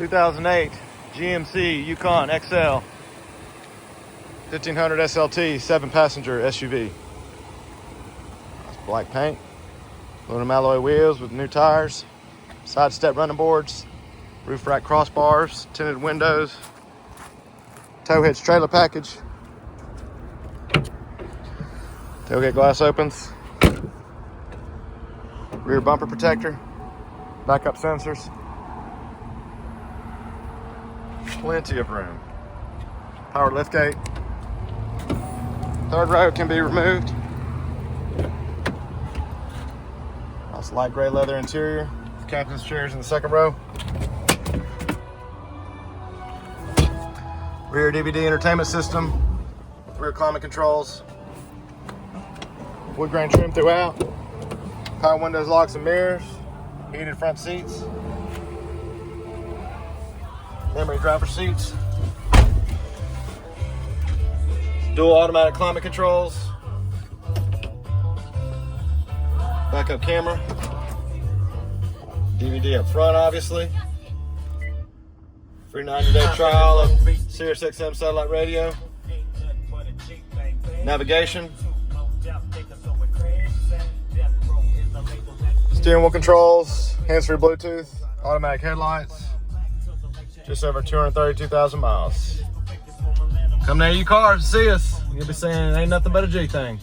2008 GMC Yukon XL 1500 SLT 7-passenger SUV. It's black paint, aluminum alloy wheels with new tires, side step running boards, roof rack crossbars, tinted windows, tow hitch trailer package, tailgate glass opens, rear bumper protector, backup sensors, plenty of room, power liftgate, third row can be removed, nice light gray leather interior, captain's chairs in the second row, rear DVD entertainment system, rear climate controls, wood grain trim throughout, power windows, locks and mirrors, heated front seats, memory driver seats, dual automatic climate controls, backup camera, DVD up front obviously, free 90-day trial of Sirius XM satellite radio, navigation, steering wheel controls, hands-free Bluetooth, automatic headlights, just over 232,000 miles. Come to AU Cars and see us. You'll be saying it ain't nothing but a G thing.